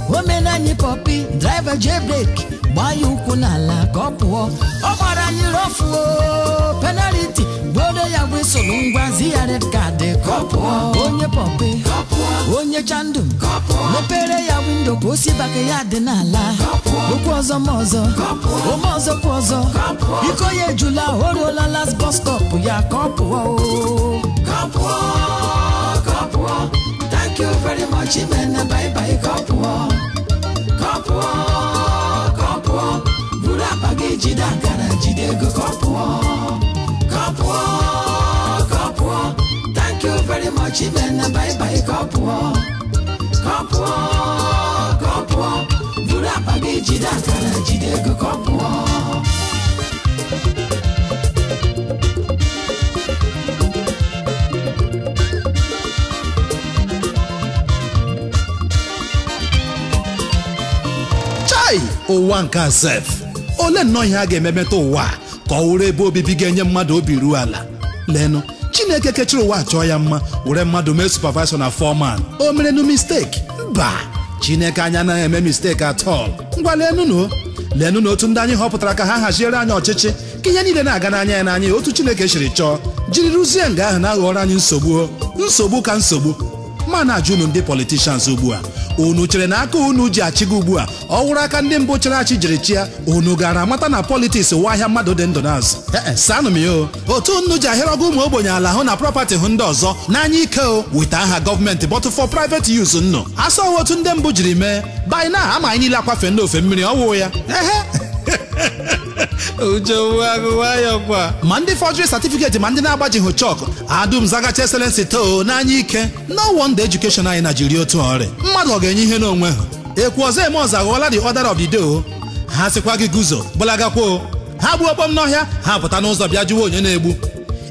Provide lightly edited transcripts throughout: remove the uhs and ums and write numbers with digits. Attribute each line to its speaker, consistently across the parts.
Speaker 1: Omenanyi poppy, driver jailbreak, buy you kunala kopo. Omaranyi rofu, penalty, bodo ya whistle, ungwazi ya red card, kopo. Onye poppy, onye chandu, lepere ya window, gosi bake ya denala. Ukwozo mozo, omozo kwozo, iko ye jula, horo la last bus stop, ya kopo. Kopo, thank you very much, man, bye bye, kopo. Kopo, Bura Bagiji Dankara Jidego Kopo, thank you very much, even bye bye Kopo, Bura Bagiji Dankara Jidego Kopo.
Speaker 2: Ụwa nke sef ole nnọọ ihe a ga-ememeta ụwa ka ọ wụrụ ebe obibi ga-enye mmadụ obi ruo ala. Leenụ, Chineke kechiri ụwa chọọ ya mma were mmadụ mee supervisor na foreman. O mere nu mistake? Mba, Chineke anya anaghị eme mistake at all. Ngwa leenụ na otu ndị anyị họpụtara ka ha haziere anyị ọchịchị ka ihe niile na-aga n'anya ya n'anya otu Chineke siri chọọ jiri rụzie nga ahụ na-aghọrọ anyị nsogbu ka nsogbu. Ma na-ajụ unu ndị politicians ugbu a, unu chere na aka unu ji achịga ugbu a ọ wụrụ aka ndị mbụ chere achị jiri chịa, unu gara amata na politiks wa ahịa mmadụ dị ndụ n'azụ? Sanụ m ya otu unu ji ahịrịọgụ ụmụ ogbenye ala hụ na property hụ ndị ọzọ n'anya ike weta aha gọọmenti but for private use nnụ asọghị otu ndị mbụ jiri mee by now ama anyị niile akwafe ndị ofe mmiri ọwụ ya. Ma ndị forgery certificate ma ndị na-agbajighị chọkụ adum zagacha excellency too n'anya ike. No wonder education anyị na jiri otu ọrịa mmadụ ọ ga-enye ihe n'onwe ha. Ekwu ọzọ eme ọzọ aghọọla the order of the day. Ha sịkwa gị guzo gbalagakwa ha gbuo okpom n'ọhịa ha pụta n'ụzọ bịa jụwa onye na-egbu.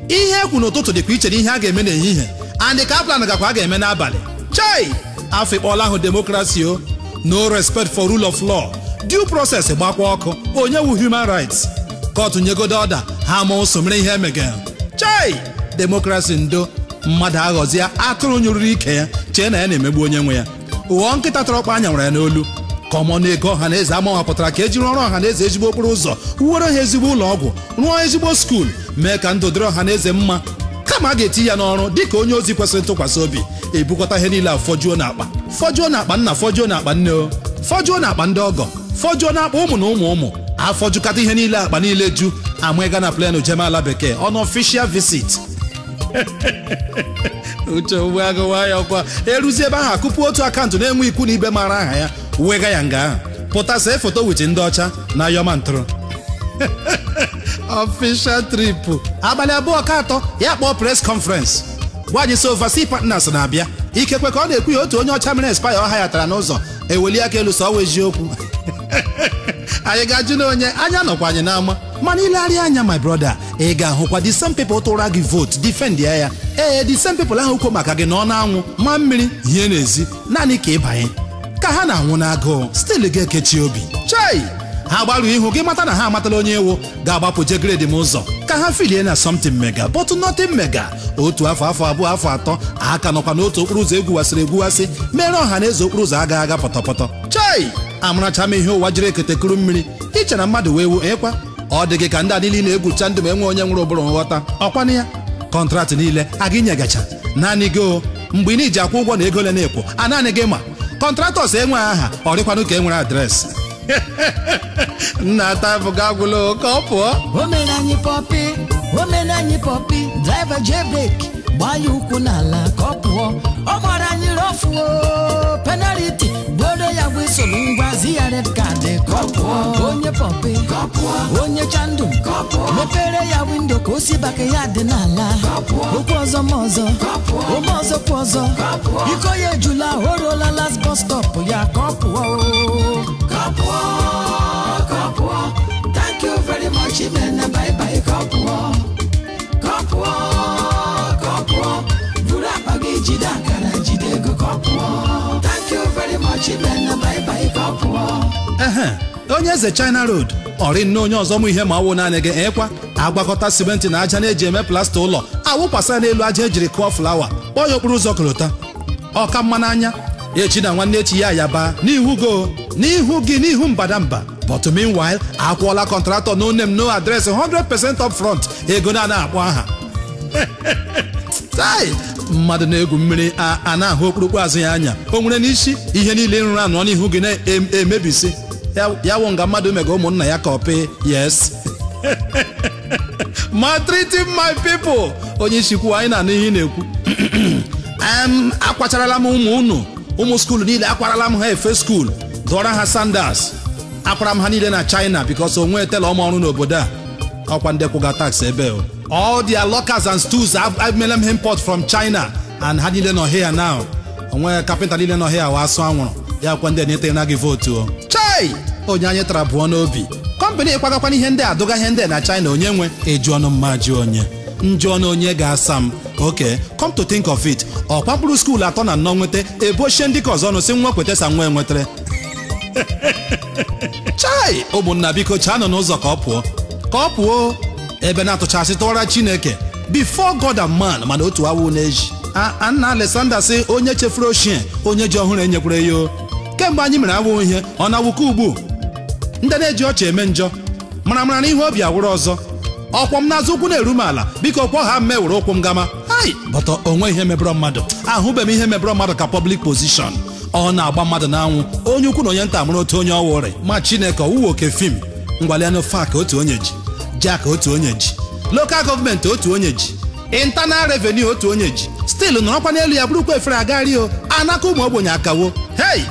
Speaker 2: Ihe ekwu n'ụtụtụ dịkwa iche na ihe a ga-eme n'ehihie and ka plan gakwa a ga-eme n'abalị. Chai afọ ikpọla ahụ demokrasi no respect for rule of law, due process gbakwa ọkụ onye wu human rights. Kọtụ nyegodo ọda ha ma ụsọ mere ihe emegara. Chai demokrasi ndo mmadụ aghọzie atụrụ nyụrụrụ ike ya chee na ya na-emegbu onye nwe ya. Ụghọ nkịta tọrọkpa anya nwere ya n'olu ka ọmọ na-ego ọha na eze amawapụtara ka ejiri ọrụ ọha na eze ezigbo okporo ụzọ wuoro ha ezigbo ụlọ ọgwụ rụọ ezigbo skuul mee ka ndụ dịrị ọha na eze mma kama a ga-eti ya n'ọrụ dịka onye ozi kwesịrị ntụkwasị obi ebukọta ihe niile a fọjuo n'akpa nna fọjuo n'akpa nne fọjuo n'akpa ndị ọgọ fọjuo n'akpa ụmụ na ụmụ afọjukata ihe niile akpa niile ju ama ịga na plenu jem ala bekee on official visit. Uche ugbu agụwa ya ọkwa eruzi ebe ahụ akụpụ otu akaụntụ na-enwe ikwu na ibe mara aha ya wega ya nga ahụ pụta see foto wit ndị ọcha na yọma ntụrụ. Official trip abalị abụọ ka atọ ya kpọọ press conference gwaanyị so overseas partners na-abịa ikekwe ka ọ na-ekwu ya otu onye ọcha mere expire ọha ya tara n'ụzọ eweli aka elu sọ ọwa eziokwu. Anyị ga-ajụ na onye anya nọkwa anyị n'ama mana ilegharịa anya my brother ị ga-ahụkwa the same people tụra gị vote defend ya the same people ahụ ukwu maka gị na ọ na-anwụ ma mmiri ihe n'ezi naanị ka ịbanye ka ha na-anwụ n'agụụ still ga-ekechi obi. Chai ha gbarụ ihu gị mata na ha amatala onye ewu ga-agbapụ je grade m ụzọ ka ha filie na something mega but nothing mega. Otu afọ abụọ afọ atọ aka nọkwa n'otu okporo ụzọ egwuwasị mere ọha na eze okporo ụzọ aga pọtọpọtọ. Chai amaracha m ihe ụwa jiri eketekuru mmiri iche na mmadụ wee wu ekwa ọ dị gị ka ndị adịli na-egwucha ndụ ma enwe onye nwere ụbụrụ nghọta ọkwanụ ya. Kọntraktị niile aga inyegacha naanị gị mgbe ị na-eji akwụ ụgwọ na ego ole na-ekwo naanị gị ma kọntraktọs enwe aha ọ dịkwanụ ka e nwere adreesị. Nna ata bụ ga agwụla ka ọ pụọ.
Speaker 1: Omenanyi poppy, driver jailbreak, gbaa ya ụkwụ n'ala ka ọ pụọ. Ọ gbara anyị rọfuo penalty bodo ya whistle ngwazi ya red card ka ọ pụọ. Onye poppy onye chandu mepere ya window ka o si baka ya dị n'ala. Okwu ọzọ ma ọzọ ome ọzọ kwa ọzọ iko ya ejula horola last bus stop ya ka ọ pụọ. Thank you very much, man. Bye bye, Kapua. Bura Bagiji Dankara Jidego Kapua.
Speaker 2: onye eze China Road ọrị nne onye ọzọ mụ ihe ma ọwụ naanị gị ekwa agwakọta simenti na aja na-eji eme plasta ụlọ awụkwasa n'elu aja ejiri kụọ flawa kpọọ ya okporo ụzọ kolota ọka mma n'anya echi na nwanne echi ya yaba n'ihu gị n'ihu mbadamba but meanwhile akwụọla kọntratọ no name no address 100% up front ego na akpọ aha mmadụ na-egwu mmiri a na-ahụ okpurukpu azụ ya anya o nwere n'isi ihe niile nrụ anọ n'ihu gị na-emebisi ya wụ nga mmadụ mega ụmụnna ya ka ọpị yes maltreating my people onye isikwu anyị na-anụ ihe na-ekwu akwacharala m ụmụ skuulu niile akwarala m ha efe skuulu dụọra ha sandals akwara m ha niile na China because onwe tela ọma ọrụ n'obodo a ọkwa ndị kwụga tax ebe all their lockers and stools I've made them import from China and ha niile nọ here now onwe kapịnta niile nọ here wa asụ anwụrụ ya kwa ndị na-ete na gị votu chai onye anyị tara bụọ n'obi kọmpanị ịkwagakwana ihe ndị adụga ihe ndị na China onye nwe eju ọnụ mmaji onye njụ ọnụ onye ga-asa m okay come to think of it ọkwa mkpụrụ skuulu 3 na 4 nweta ebochie ndị ka ọzọ nụ si nwa kwetesa nwa enwetara chai ụmụnna biko chaa nọ n'ụzọ ka ọ pụọ ebe na-atụchasị tụwara Chineke before God and man mana otu awụ na-eji Anna Alexander sị onye chefuru ochie onye ji ọhụrụ enyekwara ya kemgbe anyị mere awụ ihe ọ na-awụka ugbu ndị na-eji ọchị eme njọ mara na ihe obi awụrụ ọzọ ọkwọ m n'azụ ụkwụ na-eru m ala biko kwọ ha mmewere ụkwụ m gama bọtọ onwe ihe mebụrụ mmadụ ahụbeghị m ihe mebụrụ mmadụ ka public position ọ na-agba mmadụ n'anwụ onye ukwu na onye nta mụrụ otu onye ọwụrị ma Chineke ọwụwa oke fim ngwalianụ fak otu onye ji jak otu onye ji lokal gọọmenti otu onye ji internal revenue otu onye ji stilu nọrọkwa n'elu ya bụrụkwa efere agari anaka ụmụ ogbenye akawo hei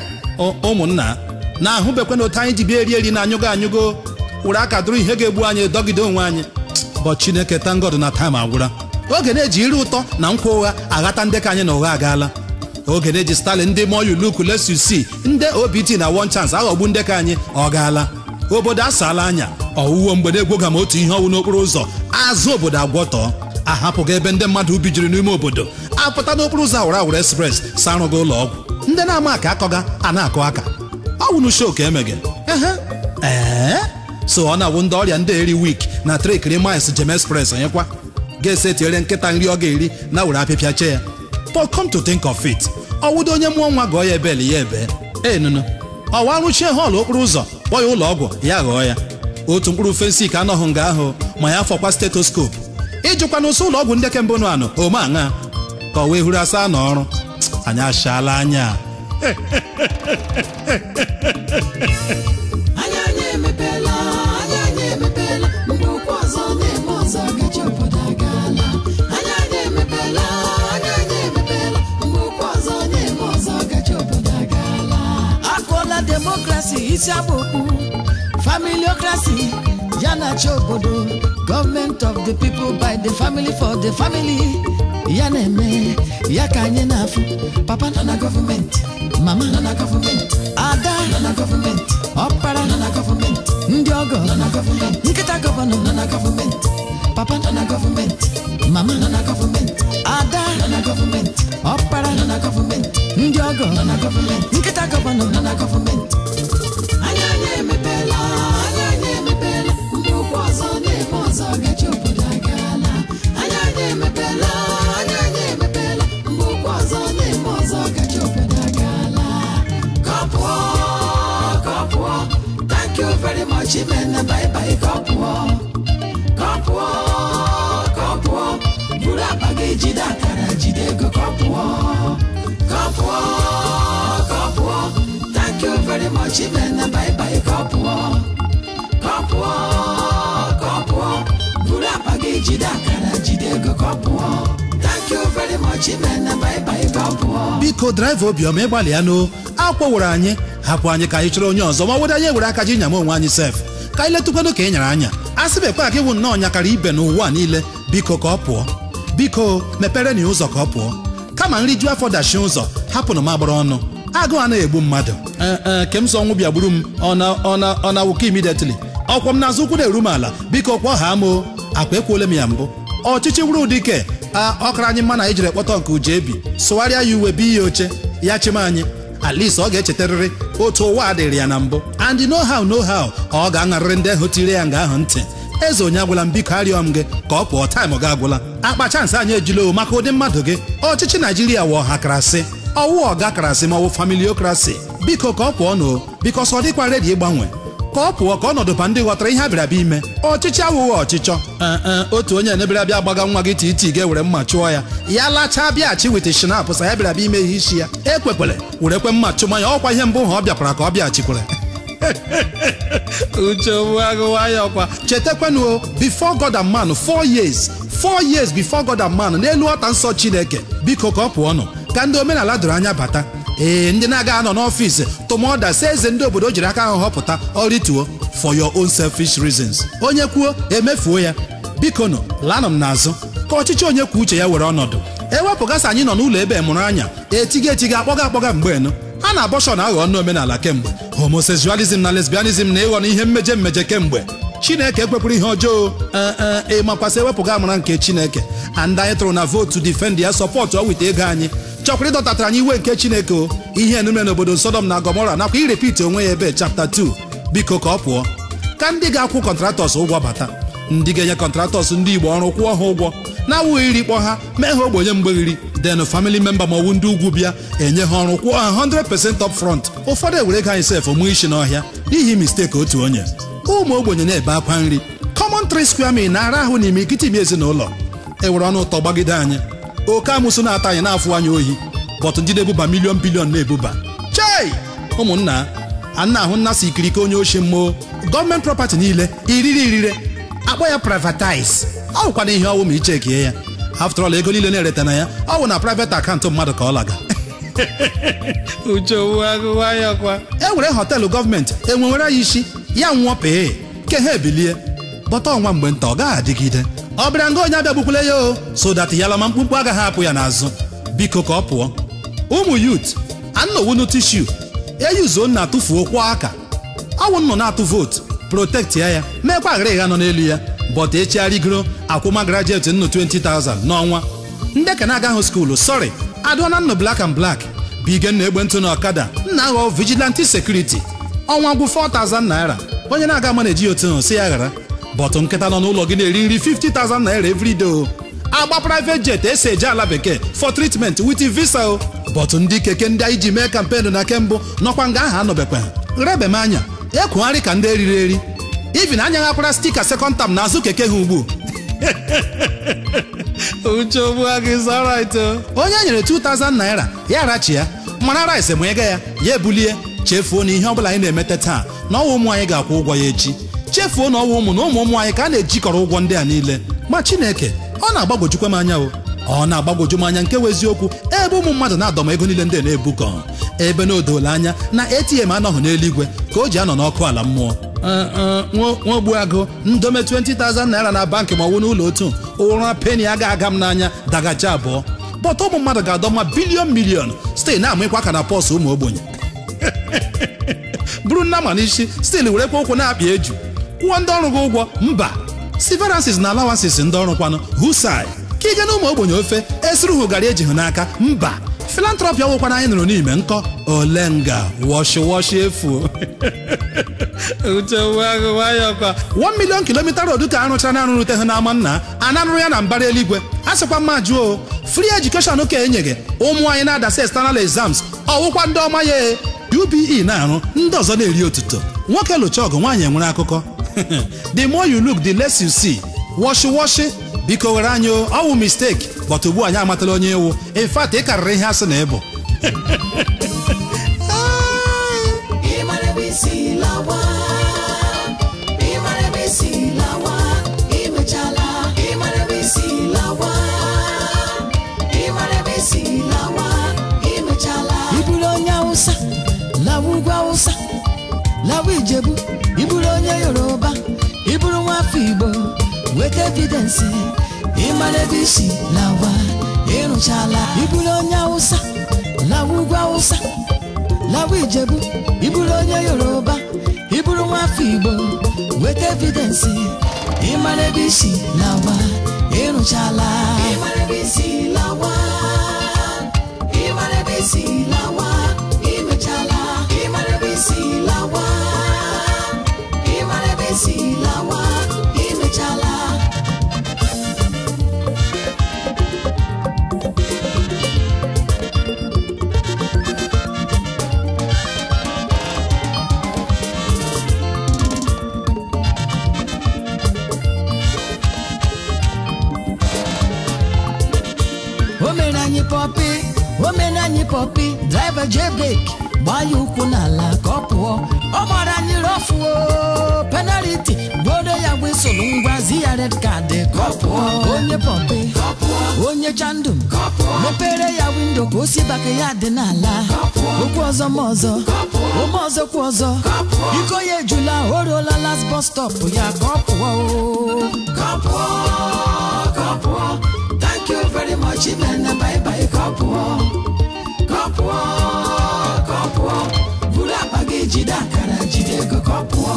Speaker 2: ụmụnna na-ahụbekwa na otu anyị ji bịa eri na anyụgo were aka dụrụ ihe ga-egbu anyị dọgide onwe anyị bụ Chineke tangod na taim agwụra oge na-eji iri ụtọ na nkwa ụgha aghata ndị ka anyị na ụgha agaala oge na-eji Stalin ndị more you look less you see ndị OBT na one chance aghọgbu ndị ka anyị ọ gaala obodo asaala anya ọwụwo mgbe na-egwoga ma otu ihe ọwụ n'okporo ụzọ azụ obodo agwọtọ ahapụghị ebe ndị mmadụ ubi jiri n'ime obodo apụta n'okporo ụzọ awụrụ express sarụga ụlọ ọgwụ ndị na-ama aka akọga a na-akụ aka ọwụnụ show ka emege so ọ na-awụ ndị ọrịa ndị eri wik na trekiri miles jem express onyekwa ga-ese tinyere nkịta nri ọ ga-eri na were apịpịa che ya but come to think of it ọwụdo onye mụọ nwa gọọ ya ebeli ya ebe nụnụ ọwa arụchie họọlụ okporo ụzọ kpọọ ya ụlọ ọgwụ ya ghọọ ya otu mkpụrụ fensik anọghị nga ahụ ma ya fọkwa stetoskopu ijikwa n'ụsọ ụlọ ọgwụ ndị kembụ nụ anụ ome aṅa ka o wee huru asa n'ọrụ anyị ashaala anya
Speaker 1: democracy isi abokpu familiocracy ya na-achị obodo government of the people by the family for the family ya na-eme ya ka anyị na-afụ papa nọ na gọọmenti mama nọ na gọọmenti ada nọ na gọọmenti ọkpara nọ na gọọmenti ndị ọgọ nọ na gọọmenti nkịta gọvanọ nọ na gọọmenti papa nọ na gọọmenti mama nọ na gọọmenti ada nọ na gọọmenti ọkpara nọ na gọọmenti ndị ọgọ nọ na gọọmenti nkịta gọvanọ nọ na gọọmenti anyị emepela ndị ụkwụ ọzọ na-eme ọzọ gachi obodo agaala anyị emepela ndị ụkwụ ọzọ na-eme ọzọ gachi obodo agaala kọpụọ thank you very much men bye bye kọpụọ buru akpa gị jide akara jide ego kọpụọ thank you very much men bye bye kọpụọ buru akpa gị jide akara jide ego kọpụọ thank you very much men bye bye kọpụọ
Speaker 2: biko drive obiọma ịgbalịa n'o akwọwere anyị hapụ anyị ka anyị chọrọ onye ọzọ ma ọ were anyị were aka ji nyama onwe anyị sef ka anyị letụkwanụ ka ị nyere anya a sịbekwa ka ịwụ nnọọ nyakara ibe n'ụwa niile biko ka ọ pụọ biko mepere na ụzọ ka ọ pụọ kama nri ju afọ dachi ụzọ hapụnụ m agbara ọnụ agụụ anaghị egbu mmadụ ke m sọ ọnwụ bịa gburu m ọ na-awụka immediately ọkwọ m n'azụ ụkwụ na-eru m ala biko kwọ ha moo akwa ekwuole m ya mbụ ọchịchị wuru ụdike ọkara anyị mma na ejiri kpọtọ nke uju ebi sụgharịa ya uwe bi ya oche ya chim anyị at least ọ ga-echetarịrị otu ụwa adịrị ya na mbụ, and know how ọ ga-aṅarịrị ndị ahụ tiri ya nga ahụ ntị. Eze onye agwụla m, biko arịọ m gị ka ọ pụọ, taịm ọ ga-agwụla. Akpa chansị anyị ejilo maka ụdị mmadụ gị. Ọchịchị Naijiria wụ ọhakarasị, ọwụ ọgakarasị ma ọ wụ familiokrasị. Biko ka ọ pụọ nụ, bikos ọ dịkwa redi ịgbanwe. Ka ọ pụọ ka ọnọdụ ba ndị ghọtara ihe abịara bịa ime. Ọchịchị awụghị ọchịchọ. Otu onye na-ebịara bịa gbaga nwa gị titi ga-ewere mma chụọ ya lachaa bịaghachi wit shinap sa ya bịara bịa ime ihe isi ya ekwekwere werekwe mma chụma ya. Ọkwa ihe mbụ ha ọ bịakwara ka ọ bịaghachikwere. Uche agụwa ya ọkwa. Chetakwanụ, before God and man 4 years before God and man n'elu ọta nsọ Chineke. Biko ka ọ pụọ nụ ka ndị omenala doro anya bata. Ndị na-aga anọ n'ọfịs tụmọda si eze ndị obodo jiri aka ahụ họpụta ọrịtuo for your own selfish reasons. Onye kwuo emefuo ya. Biko nụ lanụ m n'azụ ka ọchịchị onye kwuo uche ya were ọnọdụ. Ewepụgasị anyị nọ n'ụlọ ebe mụrụ anya etiga akpọga mgbe a na-abọshọn aghọ ọnụ omenala kemgbe. Homosexualism na lesbianism na ịghọ n'ihe mmeje kemgbe. Chineke ekwekwuru ihe ọjọọ. Ịmakwasị ewepụga amara nke Chineke, and anyị tụrụ na vote to defend ya sọpọtụ ọ wite ego anyị chọkwara ịdọtatara anyị iwe nke Chineke o. Ihe enume n'obodo Sodom na Gomora nakwa irepiti onwe ya ebe chapter 2. Biko ka ọ pụọ ka ndị ga-akwụ kọntratọs ụgwọ bata. Ndị ga-enye kọntratọs ndị Igbo ọrụ kwụọ ha ụgwọ na-awụghị iri kpọ ha mee ha ogbenye mgbeghiri, then family member ma ọwụ ndị ugwu bịa enye ha ọrụ kwụọ ha 100% up front. Ụfọdụ ewere ego anyị sef mụ isi n'ọhịa n'ihi mistake otu onye. Ụmụ ogbenye na-ebe akwa nri. Common 3 square meal na-ara ahụ n'ime ikitimi ezinụlọ. Ewere ọnụ ụtọ gbagide anyị. Oke amụsụ na-ata anyị na-afụ anyị ohi, bọtụ ndị na-ebuba bilion na-ebuba. Chai! Ụmụnna a na-ahụ nna si ikirike onye oshi mmụọ. Gọọmenti prọpati niile irire akpọ ya privatize. Ọ bụkwana ihe ọwụ ma ichekie ya. After all, ego niile na-ereta na ya ọ bụ na private akaụntụ mmadụ ka ọ laga. Uche agụwa ya kwa. Ewere họteelụ gọọmenti enwewere ya isi ya nwụọ pee ke ha ebilie bọta ọnwa mgbe nta ọ gaghị adịgide. Ọ bịara nga onye abịa gbukwule ya o, so that yalama mkpụmkpụ agaghị apụ ya n'azụ. Biko ka ọ pụọ. Ụmụ youth annowunu tishu eyuzuo na atụfuo kwa aka. Awụ nnọ na-atụ vote protect ya meekwa aghịrịgha nọ n'elu ya, but echigharịgoro akwụma graduate nnụ 20,000 n'ọnwa. Ndị ka na-agaghị skuulu sorry adụọna nnụ black and black bige na egbe ntụ na ọkada nna aghọ vigilante security ọnwa gwụ 4,000 naira. Onye na-aga ama na-eji otu ahụ si ya ghara, bọtụ nkịta nọ n'ụlọ gị na-eri nri 50,000 naira everyday. Agba private jet esi eje ala bekee for treatment with visa o. Bọtụ ndị keke ndị anyị ji mee kampenu na kembụ nọkwa nga aha anọbekwa ha. Rebe m anya ekwugharị ka ndị eriri eri. Even anya ghakwara stika second term n'azụ keke ha ugbu. Uche is alright. Onye nyere 2,000 naira ya rachi ya mana rice ma ego ya ebulie. Chefuo na ihe ọbụla anyị na-emete taa na ọwa ụmụ anyị ga-akwụ ụgwọ ya echi. Chefuo na ọwa ụmụ na ụmụ anyị ka a na-ejikọrọ ụgwọ ndị a niile. Ma Chineke ọ na-agbagojukwa m anya o. Ọ na-agbagoju m anya nke wụ eziokwu ebe ụmụ mmadụ na-adọma ego niile ndị na-ebukọ ebe na odola anya na ATM anọghị n'eluigwe ka o ji anọ n'ọkụ ala mmụọ. Nwogbu agụ ndome 20,000 naira na bankị ma ọwụ n'ụlọ otu ụra peni aga m n'anya dagacha abụọ. Bọta ụmụ mmadụ ga-adọma bilion site na-amịkwa ka na pọs ụmụ ogbenye. Bụrụ nna ma n'isi stil werekwa ụkwụ na-akpị eju kwụọ ndị ọrụ gị ụgwọ mba. Severances na allowances ndị ọrụ kwanụ husai ka ije na ụmụ ogbenye ofe esiri hụgara eji hụ n'aka mba. Philanthropy ọwụkwana anyị nụrụ n'ime nkọ olenga wọshi efu. Uche agụwa ya ọkwa. 1 million kilomita road ka arụchara na arụrụte ha n'ama nna anarụrụ ya na mbara eluigwe. A sịkwa mma jụọ free education ka enyeghị ụmụ anyị na-adasị external exams ọwụkwa ndị ọma ya UBE na-arụ ndị ọzọ na-eri otuto. Nwoke lụcha ọgụ nwaanyị enwere akụkọ. The more you look the less you see. Wọshi biko were anyị ọwụ mistake but ugbu anyị amatala onye ewu. In fact ị karịrị ihe asị na ịbụ.
Speaker 1: Iburu onye Hausa lawa ugwu Hausa lawa Ijebu, iburu onye Yoruba, iburu nwafọ Igbo weta evidence ịmara ebe isi lawa ịrụchala. Iburu onye Hausa lawa ugwu Hausa lawa Ijebu, iburu onye Yoruba, iburu nwafọ Igbo weta evidence ịmara ebe isi lawa ịrụchala. Ịmara ebe isi lawa ịmara ebe isi lawa driver jailbreak gbaa ya ụkwụ n'ala ka ọ pụọ ọ gbara anyị rọfuo penalty bodo ya bụ isolu ngwa zi ya red card ka ọ pụọ onye pọmpe onye chandum mepere ya windo ka o si baka ya dị n'ala okwu ọzọ ma ọzọ ome ọzọ kwa ọzọ iko ya ejula o ruola last bus stop ya ka ọ pụọ ka ọ pụọ thank you very much man bye bye ka ọ pụọ buru akpa gị jide akara jide ego ka ọ pụọ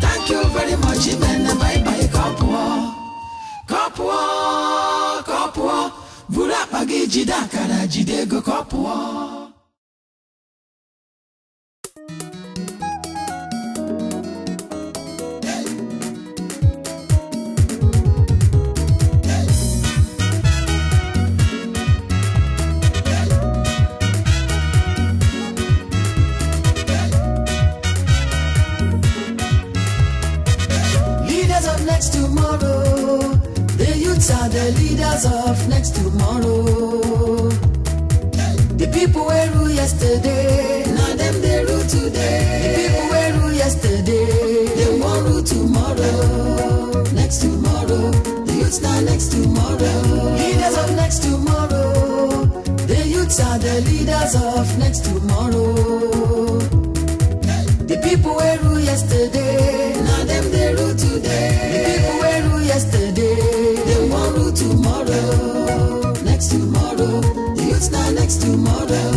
Speaker 1: thank you very much man bye bye ka ọ pụọ buru akpa gị jide akara jide ego ka ọ pụọ.
Speaker 3: Are the leaders of next tomorrow. The people who rule yesterday, now them they rule today. The people who rule yesterday, they won't rule tomorrow. Next tomorrow, the youths now next tomorrow. Leaders of next tomorrow. The youths are the leaders of next tomorrow. The people who rule yesterday, now them they rule today. The people who rule yesterday, tomorrow, next tomorrow, the youths now next tomorrow.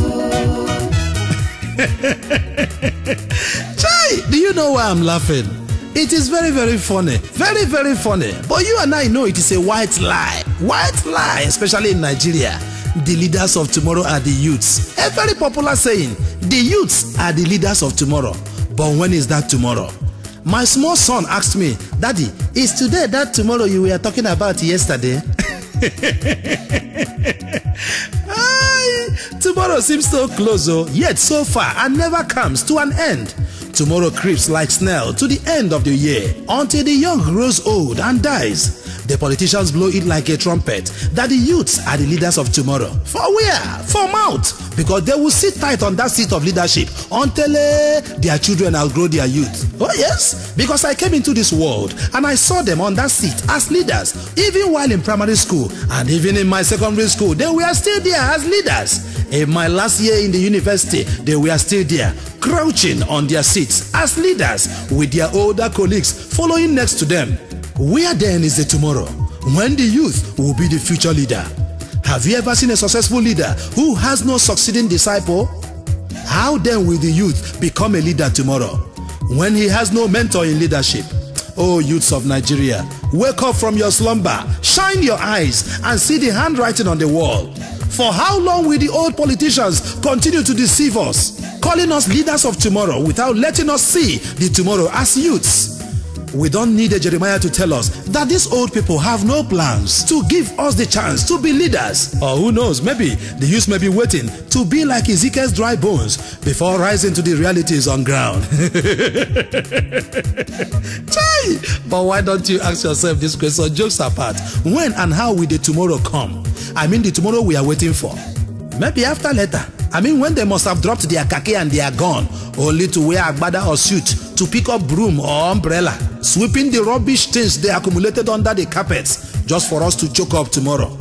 Speaker 2: Chai, do you know why I'm laughing? It is very, very funny. Very, very funny. But you and I know it is a white lie. White lie, especially in Nigeria. The leaders of tomorrow are the youths. A very popular saying, the youths are the leaders of tomorrow. But when is that tomorrow? My small son asked me, Daddy, is today that tomorrow you were talking about yesterday? Tomorrow seems so close, yet so far and never comes to an end. Tomorrow creeps like snail to the end of the year until the young grows old and dies. The politicians blow it like a trumpet that the youths are the leaders of tomorrow. For where? For mouth. Because they will sit tight on that seat of leadership until their children outgrow their youth. Oh yes, because I came into this world and I saw them on that seat as leaders. Even while in primary school and even in my secondary school, they were still there as leaders. In my last year in the university, they were still there, crouching on their seats as leaders with their older colleagues following next to them. Where then is the tomorrow when the youth will be the future leader? Have you ever seen a successful leader who has no succeeding disciple? How then will the youth become a leader tomorrow when he has no mentor in leadership? Oh, youths of Nigeria, wake up from your slumber, shine your eyes and see the handwriting on the wall. For how long will the old politicians continue to deceive us, calling us leaders of tomorrow without letting us see the tomorrow as youths? We don't need a Jeremiah to tell us that these old people have no plans to give us the chance to be leaders. Or who knows, maybe the youth may be waiting to be like Ezekiel's dry bones before rising to the realities on ground. Chai! But why don't you ask yourself this question, jokes apart? When and how will the tomorrow come? I mean the tomorrow we are waiting for. Maybe after later. I mean when they must have dropped their khaki and their gun, only to wear agbada or suit to pick up broom or umbrella, sweeping the rubbish things they accumulated under the carpets just for us to choke up tomorrow.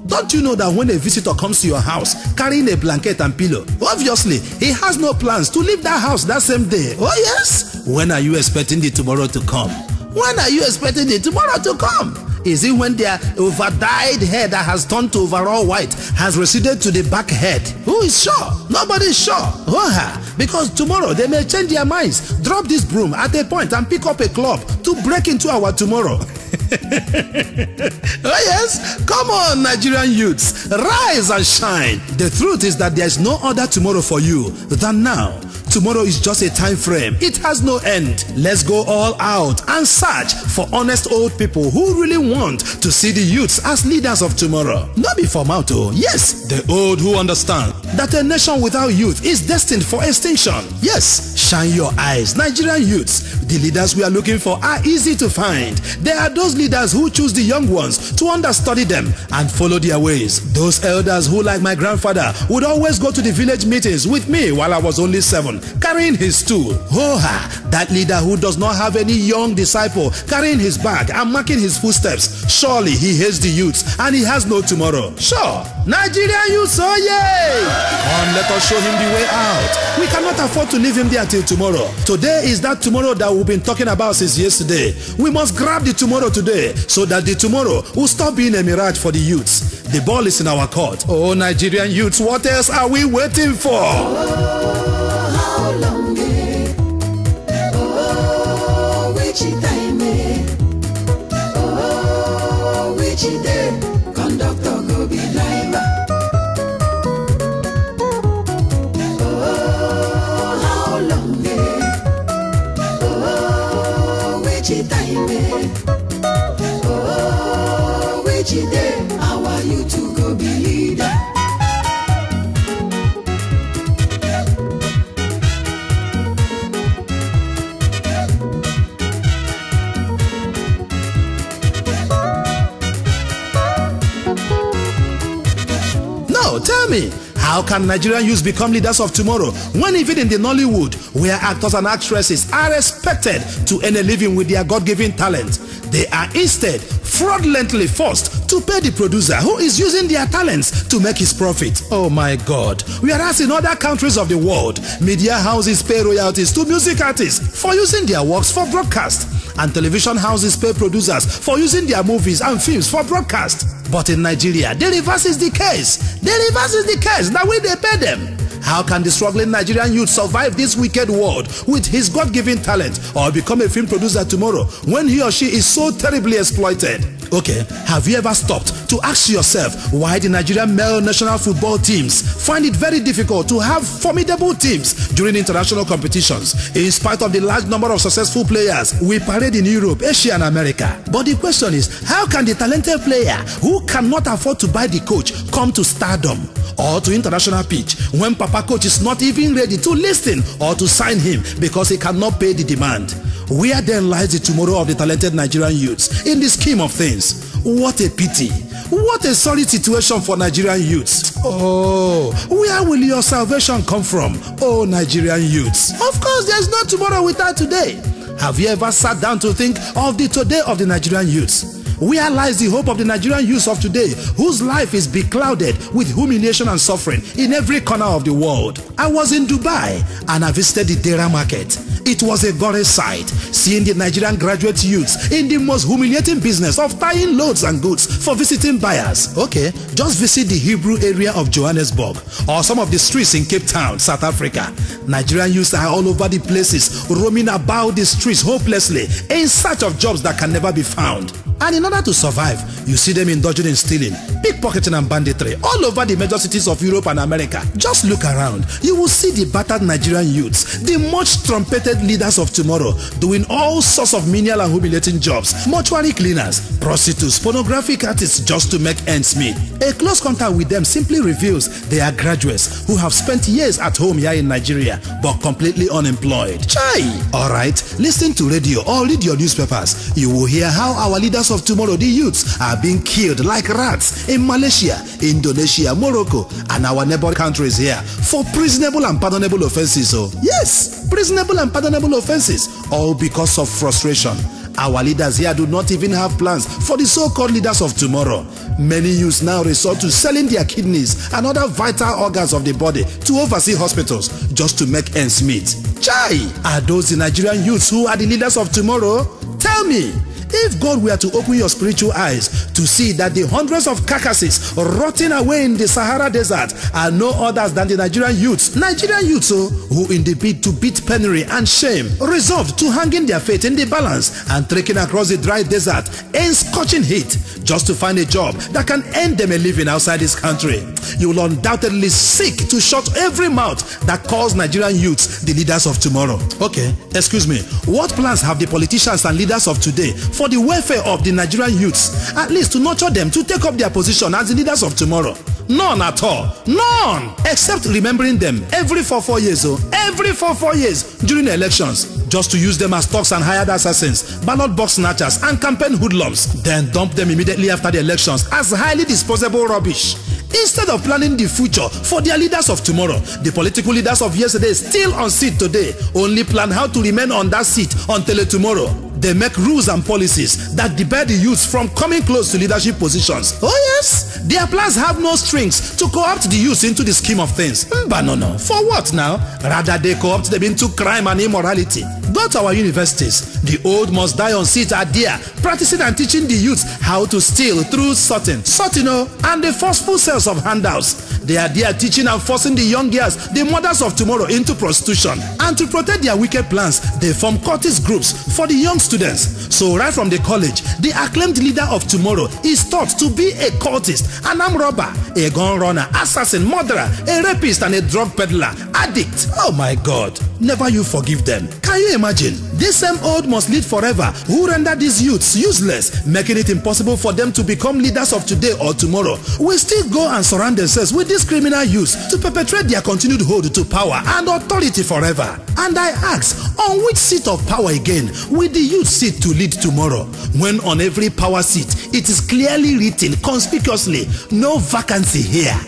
Speaker 2: Don't you know that when a visitor comes to your house carrying a blanket and pillow, obviously he has no plans to leave that house that same day? Oh yes? When are you expecting the tomorrow to come? When are you expecting the tomorrow to come? Is it when their over-dyed hair that has turned to overall white has receded to the back head? Who is sure? Nobody is sure. Because tomorrow they may change their minds, drop this broom at a point and pick up a club to break into our tomorrow. Oh yes? Come on, Nigerian youths, rise and shine. The truth is that there is no other tomorrow for you than now. Tomorrow is just a time frame. It has no end. Let's go all out and search for honest old people who really want to see the youths as leaders of tomorrow. Not be from out, yes, the old who understand that a nation without youth is destined for extinction. Yes, Shine your eyes. Nigerian youths, the leaders we are looking for are easy to find. They are those leaders who choose the young ones to understudy them and follow their ways. Those elders who, like my grandfather, would always go to the village meetings with me while I was only 7, carrying his stool. Ho-ha! That leader who does not have any young disciple carrying his bag and marking his footsteps. Surely he hates the youths and he has no tomorrow. Sure, Nigerian youths, oh yay! Come, let us show him the way out. We cannot afford to leave him there till tomorrow. Today is that tomorrow that we've been talking about since yesterday. We must grab the tomorrow today so that the tomorrow will stop being a mirage for the youths. The ball is in our court. Oh, Nigerian youths, what else are we waiting for?
Speaker 3: Oh, how long? Oh, which time? Oh, which day? Conductor go be driver. Oh, how long? Oh, which time? Oh, which day? Our you to go be leader.
Speaker 2: Tell me, how can Nigerian youths become leaders of tomorrow when even in the Nollywood, where actors and actresses are expected to earn a living with their God-given talent, they are instead fraudulently forced to pay the producer who is using their talents to make his profit? Oh my God. Whereas in other countries of the world, media houses pay royalties to music artists for using their works for broadcast, and television houses pay producers for using their movies and films for broadcast. But in Nigeria, the reverse is the case. The reverse is the case. That way they pay them. How can the struggling Nigerian youth survive this wicked world with his God-given talent or become a film producer tomorrow when he or she is so terribly exploited? Okay, have you ever stopped to ask yourself why the Nigerian male national football teams find it very difficult to have formidable teams during international competitions, in spite of the large number of successful players we parade in Europe, Asia and America? But the question is, how can the talented player who cannot afford to buy the coach come to stardom or to international pitch when Papa Coach is not even ready to listen or to sign him because he cannot pay the demand? Where then lies the tomorrow of the talented Nigerian youths in the scheme of things? What a pity. What a sorry situation for Nigerian youths. Oh, where will your salvation come from, oh Nigerian youths? Of course, there's no tomorrow without today. Have you ever sat down to think of the today of the Nigerian youths? Where lies the hope of the Nigerian youth of today, whose life is beclouded with humiliation and suffering in every corner of the world? I was in Dubai and I visited the Dera market. It was a gory sight, seeing the Nigerian graduate youths in the most humiliating business of tying loads and goods for visiting buyers. Okay, just visit the Hebrew area of Johannesburg or some of the streets in Cape Town, South Africa. Nigerian youths are all over the places, roaming about the streets hopelessly in search of jobs that can never be found. And in order to survive, you see them indulging in stealing, pickpocketing and banditry all over the major cities of Europe and America. Just look around. You will see the battered Nigerian youths, the much trumpeted leaders of tomorrow, doing all sorts of menial and humiliating jobs. Mortuary cleaners, prostitutes, pornographic artists, just to make ends meet. A close contact with them simply reveals they are graduates who have spent years at home here in Nigeria but completely unemployed. Chai! Alright, listen to radio or read your newspapers. You will hear how our leaders of tomorrow, the youths, are being killed like rats in Malaysia, Indonesia, Morocco, and our neighbor countries here for treasonable and pardonable offenses. Oh, yes, treasonable and pardonable offenses, all because of frustration. Our leaders here do not even have plans for the so-called leaders of tomorrow. Many youths now resort to selling their kidneys and other vital organs of the body to overseas hospitals just to make ends meet. Chai! Are those the Nigerian youths who are the leaders of tomorrow? Tell me! If God were to open your spiritual eyes to see that the hundreds of carcasses rotting away in the Sahara Desert are no others than the Nigerian youths who in the bid to beat penury and shame resolved to hang in their faith in the balance and trekking across the dry desert in scorching heat just to find a job that can earn them a living outside this country, you will undoubtedly seek to shut every mouth that calls Nigerian youths the leaders of tomorrow. Okay, excuse me, what plans have the politicians and leaders of today for the welfare of the Nigerian youths, at least to nurture them to take up their position as the leaders of tomorrow? None at all. None! Except remembering them every 4 years, every 4 years during elections, just to use them as thugs and hired assassins, ballot box snatchers, and campaign hoodlums, then dump them immediately after the elections as highly disposable rubbish. Instead of planning the future for their leaders of tomorrow, the political leaders of yesterday still on seat today only plan how to remain on that seat until tomorrow. They make rules and policies that debar the youth from coming close to leadership positions. Oh yes, their plans have no strings to co-opt the youth into the scheme of things. But no. For what now? Rather they co-opt them into crime and immorality. Go to our universities. The old must die on seat are there, practicing and teaching the youth how to steal through sorting, and the forceful sales of handouts. They are there teaching and forcing the young girls, the mothers of tomorrow, into prostitution. And to protect their wicked plans, they form cultist groups for the young students. So right from the college, the acclaimed leader of tomorrow is thought to be a cultist, an armed robber, a gun runner, assassin, murderer, a rapist, and a drug peddler, addict. Oh my God, never you forgive them. Can you imagine? This same old must lead forever who render these youths useless, making it impossible for them to become leaders of today or tomorrow, will still go and surround themselves with these criminal youths to perpetrate their continued hold to power and authority forever. And I ask, on which seat of power again will the youth sit to lead tomorrow, when on every power seat it is clearly written conspicuously, no vacancy here?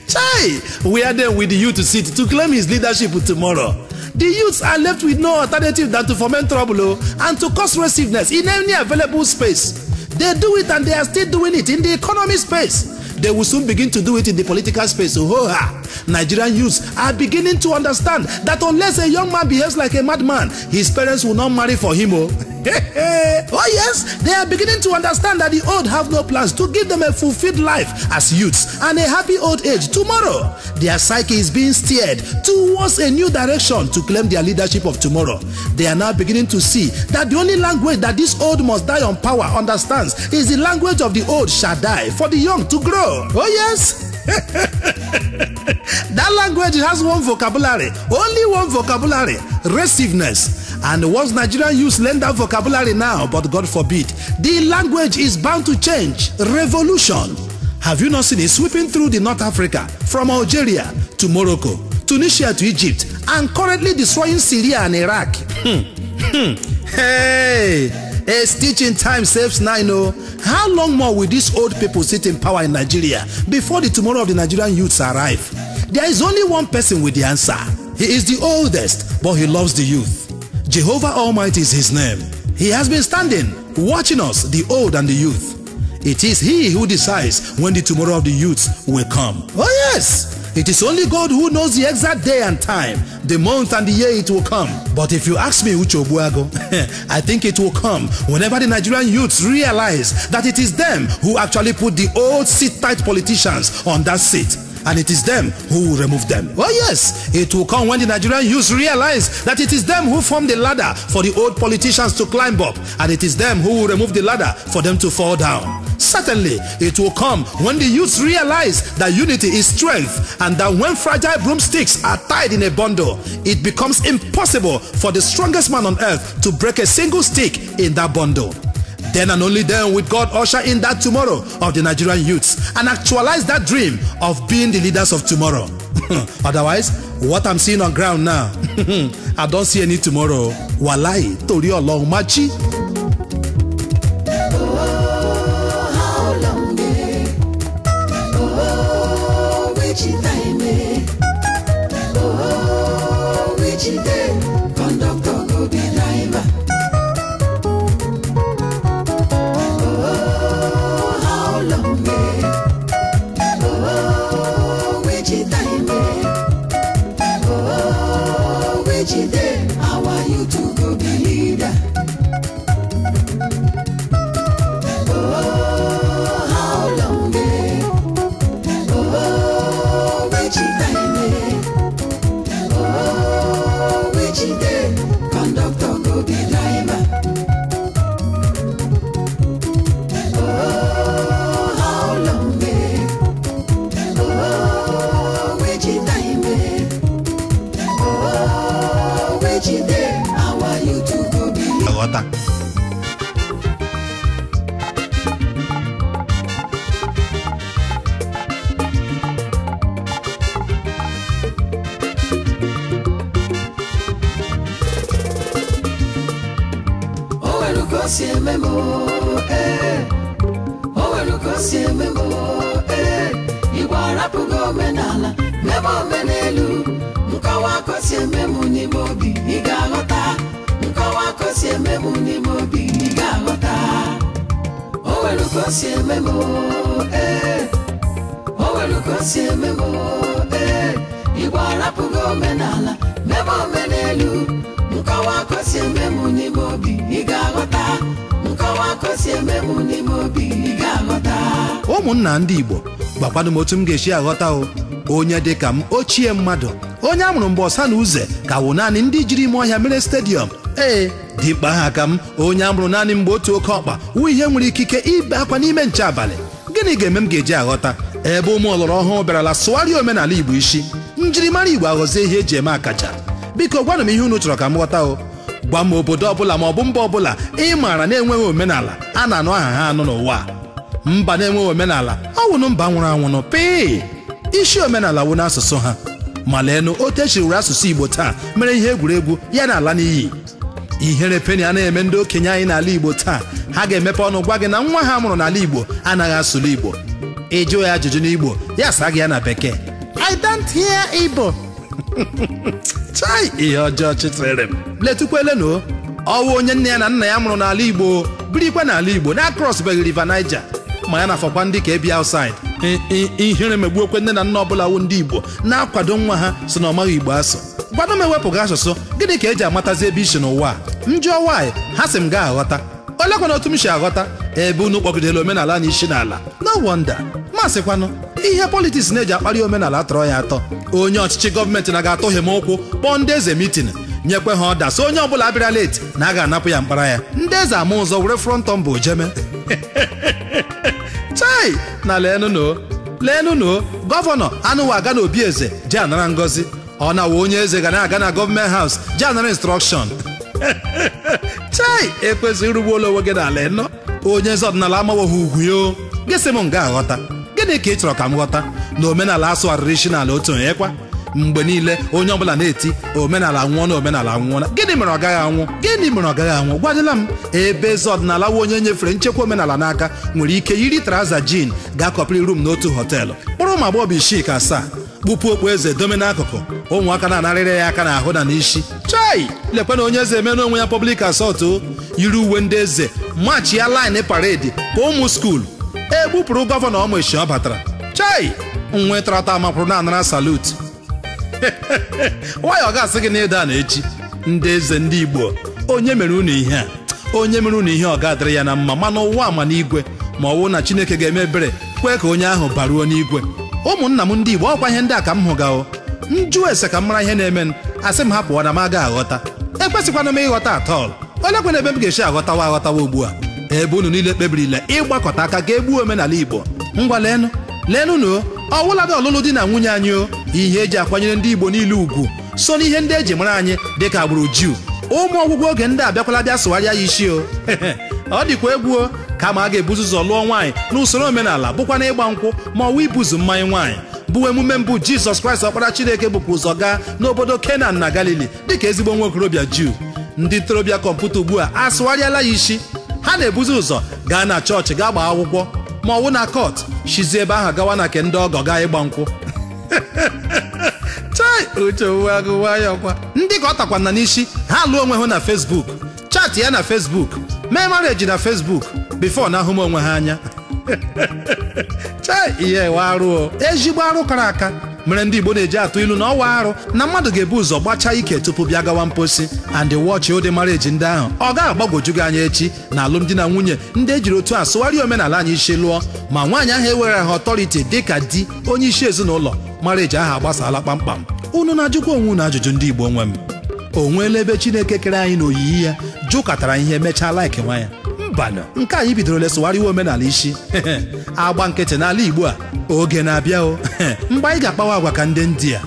Speaker 2: Chai, where then will the youth to sit to claim his leadership tomorrow? The youths are left with no alternative than to foment trouble and to cause restiveness in any available space. They do it and they are still doing it in the economy space. They will soon begin to do it in the political space. Nigerian youths are beginning to understand that unless a young man behaves like a madman, his parents will not marry for him. Oh yes, they are beginning to understand that the old have no plans to give them a fulfilled life as youths and a happy old age tomorrow. Their psyche is being steered towards a new direction to claim their leadership of tomorrow. They are now beginning to see that the only language that this old must die on power understands is the language of the old shall die for the young to grow. Oh yes. That language has one vocabulary, only one vocabulary: restiveness. And once Nigerian youth learn that vocabulary now, but God forbid, the language is bound to change. Revolution. Have you not seen it sweeping through the North Africa, from Algeria to Morocco, Tunisia to Egypt, and currently destroying Syria and Iraq? Hey, a stitch in time saves 9. How long more will these old people sit in power in Nigeria before the tomorrow of the Nigerian youths arrive? There is only one person with the answer. He is the oldest, but he loves the youth. Jehovah Almighty is his name. He has been standing, watching us, the old and the youth. It is he who decides when the tomorrow of the youth will come. Oh yes! It is only God who knows the exact day and time, the month and the year it will come. But if you ask me, Uche Ogbuagu, I think it will come whenever the Nigerian youths realize that it is them who actually put the old sit-tight politicians on that seat. And it is them who will remove them. Oh yes, it will come when the Nigerian youths realize that it is them who form the ladder for the old politicians to climb up, and it is them who will remove the ladder for them to fall down. Certainly, it will come when the youths realize that unity is strength, and that when fragile broomsticks are tied in a bundle, it becomes impossible for the strongest man on earth to break a single stick in that bundle. Then and only then will God usher in that tomorrow of the Nigerian youths and actualize that dream of being the leaders of tomorrow. Otherwise, what I'm seeing on ground now, I don't see any tomorrow. Walai, tori Ọlọ́run machi.
Speaker 3: How long? Oh, which time? Oh, which day? Conductor go be driver. ka o si eme m o nwere ka o si eme m Igbo arapụgo omenala mebe omenelu nkọwa ka o si eme m n'ime obi ị ga-aghọta nkọwa ka o si eme m n'ime obi ị ga-aghọta o nwere ka o si eme m o nwere ka o si eme m Igbo arapụgo omenala mebe omenelu nkọwa ka o si eme m n'ime obi ị ga-aghọta nkọwa ka o si eme m n'ime obi ị ga-aghọta
Speaker 2: ụmụnna ndị Igbo gbakwanụ m otu m ga-esi aghọta onye dị ka m ochie mmadụ onye amụrụ mgbe ọsa na uze ka wụ naanị ndị jiri ime ọhịa mere stadiọm dimkpa ha ka m onye amụrụ naanị mgbe otu oke ọkpa wụ ihe nwere ikike ibe akwa n'ime nche abalị gịnị ga-eme m ga-eji aghọta ebe ụmụ ọlọrọ ọhụrụ bịarala sụgharịa omenala Igbo isi njirimara Igbo aghọzie ihe eji eme akaja biko gwanụ m ihe unu chọrọ ka m ghọta gwa m obodo ọbụla ma ọ bụ mba ọbụla ị maara na-enweghị omenala a na-anụ aha ha anụ n'ụwa mba na-enweghị omenala ọ wụnụ mba nwụrụ anwụnụ pii isi omenala wụ n'asụsụ ha ma leenụ otu echiriwere asụsụ Igbo taa mere ihe egwuregwu ya na ala n'iyi ihere peni a na-eme ndị okenye anyị n'ala Igbo taa ha ga-emepe ọnụ gwa gị na nwa ha mụrụ n'ala Igbo anaghị asụlụ Igbo ịjụ ya ajụjụ n'Igbo ya saa gị ya na bekee I don't hear Igbo chai ihe ọjọọ chịtịrị m letukwelenu ọwụ onye nne ya na nna ya mụrụ n'ala Igbo birikwa n'ala Igbo na crossbeghị River Niger ma ya na-afọkwa ndị ka ebi outside ihere megbuokwe nne na nna ọbụla wụ ndị Igbo na-akwado nwa ha so na ọmaghị Igbo asụ gwado m ewepụghị asụsụ gịnị ka eji amatazi ebe isi n'ụwa m jụọ nwaanyị ha sị m gaa aghọta olekwana otu m si aghọta ebe unu kpọgidere omenala na isi n'ala no wonder masịkwanụ ihe politiks na-eji akparị omenala atọrọ ya atọ onye ọchịchị gọọmenti na-ga-atụghị m ụkwụ kpọọ ndị eze mitin nyekwe ha ọda so onye ọbụla abịara leti na a ga-anapụ ya mkpara ya ndị eze ama ụzọ were frọntọm bụ jeme chai na leenụno gọvanọ anụwa aga n'obi eze ji anara ngozi ọ na-awa onye eze ga na-aga na gọọmenti haus ji anara instrọkshọn chai ekwesịghị irugbu ụlọ onwe gị n'ala nnọọ onye eze ọdịnala amawoghị ugwu yo gịsị m nga aghọta gịnị ka ị chọrọ ka m ghọta na omenala asụgharịrị isi n'ala otu onye kwa mgbe niile onye ọbụla na-eti omenala nwụọ na omenala nwụọna gịnị mere ọ gaghị anwụ gwadịla m ebe eze ọdịnala nwa onye nyefere nchekwa omenala n'aka nwere ike yiri traza jin ga-akọpịrị rum n'otu họteelụ kpọrọ ụmụ agbọghọ isii ka asaa kpupu okpu eze dome n'akụkụ ụmụaka na-anarịrị ya aka n'ahụ na n'isi chai lekwe na onye eze eme n'onwe ya public assault yiri uwe ndị eze machi ya line paredi ka ụmụ skuulu egbupụrụ gọvanọ ọmụ echi ọ batara chai nwe trata mapụrụ na-anara salut nwayọ ga-asị gị na ịda na echi ndị eze ndị Igbo onye mere unu ihe ọ ga-adịrị ya na mma mana ụwa ama n'igwe ma ọ wụ na Chineke ga-eme ebere kwee ka onye ahụ baruo n'igwe ụmụnna m ndị Igbo ọkwa ihe ndị a ka m hụgao njụ ese ka m mara ihe na-eme asị m hapụọ na m aga aghọta ekwesịkwana m ịghọta atọl olekwana ebe m ga-esi aghọtawa ugbu a ebe unu niile kpebirile ịgbakọta aka ga egbuo omenala Igbo ngwa leenụ ọwụladị ọlụlụ di na nwunye anyị ihe eji akwanyere ndị Igbo niile ugwu so n'ihe ndị eji mara anyị dịka agbụrụ Juu ụmụ ọgwụgwọ oge ndị abịakwala bịa sụgharịa ya isi ọ dịkwa egwu kama a ga-ebuzu ụzọ lụọ nwaanyị n'usoro omenala bụkwa na ịgba nkwụ ma ọwa ibuzu mmanya nwaanyị bụ emume mbụ Jizọs Kraịst ọkpara Chineke bụkwa ụzọ gaa n'obodo Kenan na Galili dịka ezigbo nwa okorobịa Juu ndị ntorobịa kọmputa ugbu a asụgharịala ya isi ha na-ebuzi ụzọ gaa na chọọchị gaa gbaa akwụkwọ ma ọ wụ na kọt shizi ebe ahụ gawa na ke ndị ọgọ gaa ịgba nkwụ chai uche agụwayọkwa ndị ka ọ takwana n'isi ha lụọ onwe ha na Facebook chat ya na Facebook mee marriage na Facebook before na ahụ m onwe ha anya chai ihe warụ ezigbo arụ kara aka mere ndị Igbo na-eji atụ ilu na ọwa arụ na mmadụ ga-ebu ụzọ gbachaa ike tupu bịa gawa mposi and watch ụdị marriage ndị ahụ ọ ga-agbagwoju gị anya echi na alụmdi na nwunye ndị ejiri otu a sụgharịa omenala anyị isi lụọ ma nwaanyị ahụ ewere ha ọtọriti dịka di onye isi ezinụlọ marriage ahụ agbasala kpamkpam unu na-ajụkwa onwe unu ajụjụ ndị Igbo nwe m o nweela ebe Chineke kere anyị na oyiyi ya jụkọtara ihe mechaa like nwa ya mbanụ nke anyị bidoro lesụgharịwa omenala isi agba nkịtị n'ala Igbo a oge na-abịa mgbe anyị ga-akpawa agwa ka ndị India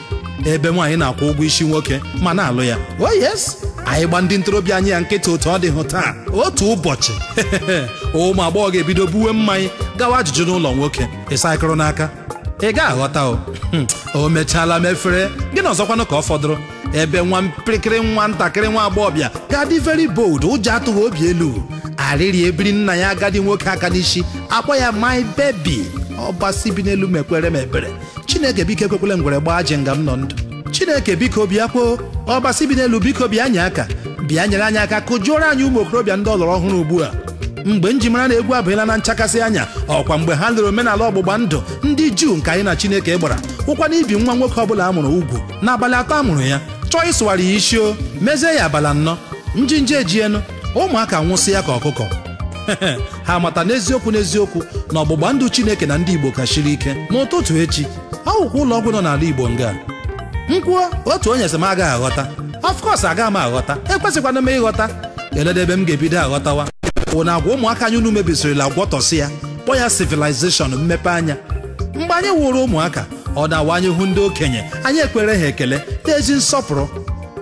Speaker 2: ebe nwaanyị na-akwụ ụgwọ isi nwoke ma na-alụ ya oh yes anyị gba ndị ntorobịa anyị ya nkịtị otu ọ dị hụ taa otu ụbọchị ụmụ agbọghọ ga-ebido buwe mmanya gawa ajụjụ n'ụlọ nwoke ịsaịkụrụ n'aka ị ga-aghọta o mechaala mefere gị na ọzọkwanụ ka ọ fọdụrụ ebe nwa mpịrịkịrị nwa ntakịrị nwa agbọghọbịa ga-adị very bold ụjọ atụghị obi elu arịrị ebiri nna ya agadi nwoke aka n'isi akpọ ya my baby. Ọbasi bi n'elu mekwere m ekpere, Chineke biko ekwekwele ngwere gbaa ji nga m nọ ndụ. Chineke biko bịa kwoo, ọbasi bi n'elu biko bịa nye aka, bịa nyere anyị aka kụjuoro anyị ụmụ okorobịa ndị ọlọrọ ọhụrụ ugbu a. Mgbe njimara na egwu abụghịla na nchakasị anya, ọkwa mgbe ha lere omenala ọgbụgba ndụ ndị Juu nke anyị na Chineke gbara, ụkwa na ibi nwa nwoke ọbụla a mụrụ ugwu n'abalị 3 a mụrụ ya, chọọ ịsụgharị ya isi o, mezie ya abalị 4, njinji ejienu, ụmụaka nwụsị ya ka ọkụkọ. Ha mata n'eziokwu na ọgbụgba ndụ Chineke na ndị Igbo kachiri ike. N'ụtụtụ echi, akwụkwọ ụlọ ọgwụ nọ n'ala Igbo nga nkwuo otu onye sị m agaghị aghọta. Of course agaghị m aghọta, ekwesịkwana m ịghọta. Kedu ebe m ga-ebido aghọtawa? Na agwa ụmụaka anyị unu mebisirila agwọtọsị ya, kpọ ya civilization, mmepe anya. Mgbe anyị wụrụ ụmụaka, ọ na-awa anyị hụ ndị okenye, anyị ekwere ha ekele n'ezi nsọpụrụ.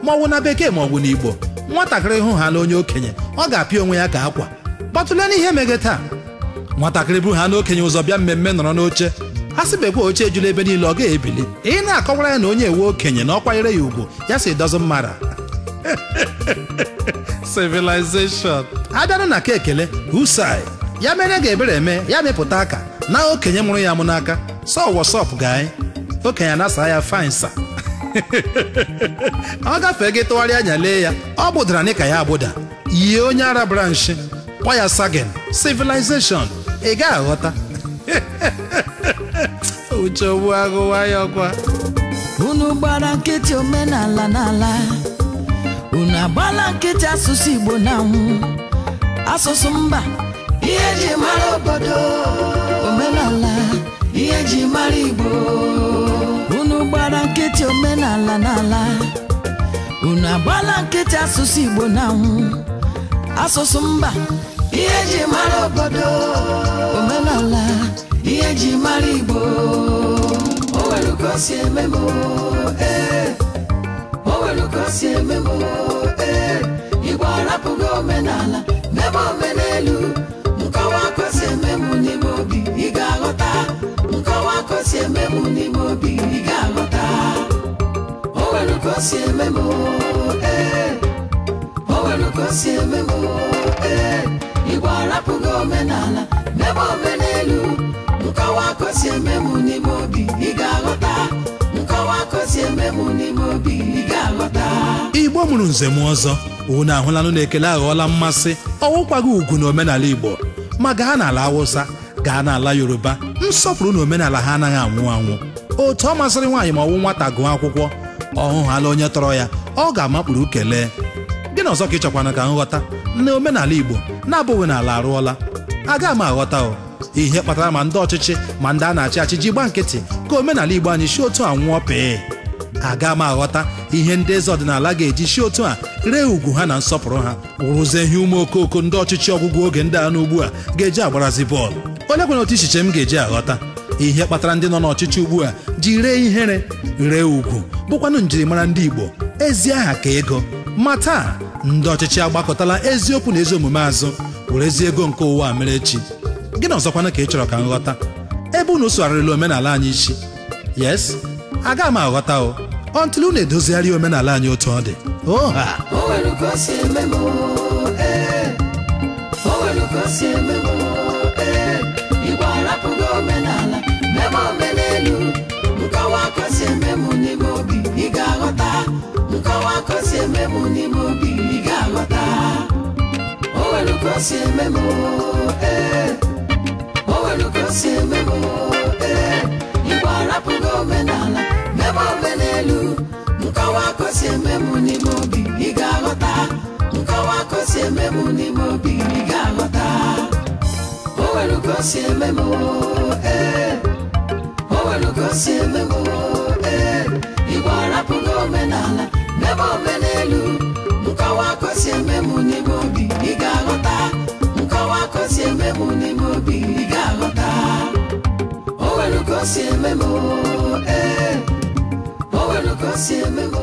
Speaker 2: Ma ọ bụ na bekee ma ọ bụ n'Igbo, nwatakịrị hụ ha na onye okenye, ọ ga-apịa onwe ya ka akwa. Gbatụle n'ihe mege taa, nwatakịrị buru ha na okenye ụzọ bịa mmemme nọrọ n'oche, ha sị bekwa oche ejula ebe niile, ọ ga-ebili. Ị na-akọwara ya na onye ewe okenye na ọkwanyere ya ugwu, ya sị doesn't matter. Civilization abịanụ na ka ekele usai ya mere ga-ebere eme ya mepụta aka na okenye mụrụ ya mụ n'aka. So what's up guy? Okenye na-asa ya fine sa. Ọ gafee gị tụgharịa anya lee ya, ọ gbụdara n'ịka ya agbụda, yie onye ara branchi, kpọ ya sagen. Civilization ị ga-aghọta. Uche ogbu agụwa ya ọkwa.
Speaker 1: Unu gbara nkịtị omenala n'ala, unu agbala nkịtị asụsụ Igbo na anwụ, asụsụ mba, ihe ji mara obodo, omenala, ihe ji mara Igbo. Unu gbara nkịtị omenala n'ala, unu agbala nkịtị asụsụ Igbo na anwụ, asụsụ mba, ihe ji mara obodo, omenala, ihe ji mara Igbo. O nwere ka o si eme m, o nwere ka o si eme m, Igbo arapụghị omenala mebe omenelu. Nkọwa ka o si eme m n'ime obi, ị ga-aghọta. Nkọwa ka o si eme m n'ime obi, ị ga-aghọta. O nwere ka o si eme m, o nwere ka o si eme m, Igbo arapụghị omenala mebe omenelu. Nkọwa ka o si eme m n'ime obi, ị ga-aghọta. Nkọwa ka o si eme m n'ime obi, ị ga-aghọta.
Speaker 2: Igbo mụrụ nze m ọzọ, unu ahụlanụ na ekele aghọọla mmasị. Ọwụkwaghị ugwu na omenala Igbo, ma gaa n'ala Awụsa, gaa n'ala Yoruba, nsọpụrụ na omenala ha anaghị anwụ anwụ. Otu ọ masịrị nwaanyị ma ọwụ nwata gụọ akwụkwọ, ọ hụhala onye tọrọ ya, ọ ga-amakpụrụ kelee. Gịnị ọzọ ka ị chọkwana ka nghọta na omenala Igbo na-abụghị n'ala arụọla? Agaghị m aghọta o ihe kpatara ma ndị ọchịchị ma ndị a na-achị achị ji gba nkịtị ka omenala Igbo anyị si otu a nwụọ pee. Agaghị m aghọta ihe ndị eze ọdịnala ga-eji si otu a ree ugwu ha na nsọpụrụ ha, wụrụzie ihe ụmụ okooko ndị ọchịchị ọgwụgwụ oge ndị a n'ugbu a ga-eji agbarazi bọọlụ. Onye kwere otu ichiche m ga-eji aghọta ihe kpatara ndị nọ n'ọchịchị ugbu a ji ree ihere, ree ugwu, bụkwanụ njirimara ndị Igbo, ezi aha ka ego. Ma taa ndị ọchịchị agbakọtala eziokwu na ezi omume azụ, werezi ego nke ụwa mere echi. Gịnị ọzọkwana ka ị chọrọ ka nghọta ebe unu sụgharịrịla omenala anyị isi? Yes, agaghị m aghọta o until unu edozigharị omenala anyị otu ọ dị. Oha!
Speaker 3: O nwere ka o si eme m, o nwere ka o si eme m, Igbo arapụghị omenala mebe omenelu. Nkọwa ka o si eme m n'ime obi, ị ga-aghọta. Nkọwa ka o si eme m n'ime obi, ị ga-aghọta. O nwere ka o si eme m, o nwere ka o si eme m, Igbo arapụghị omenala mebe omenelu. Nkọwa ka o si eme m n'ime obi, ị ga-aghọta. Nkọwa ka o si eme m n'ime obi, ị ga-aghọta. O nwere ka o si eme m, o nwere ka o si eme m, Igbo arapụghị omenala mebe omenelu. Nkọwa ka o si eme m n'ime obi, ị ga-aghọta. Nkọwa ka o si eme m n'ime obi, ị ga-aghọta. O nwere ka o si eme m, o nwere ka o si eme m.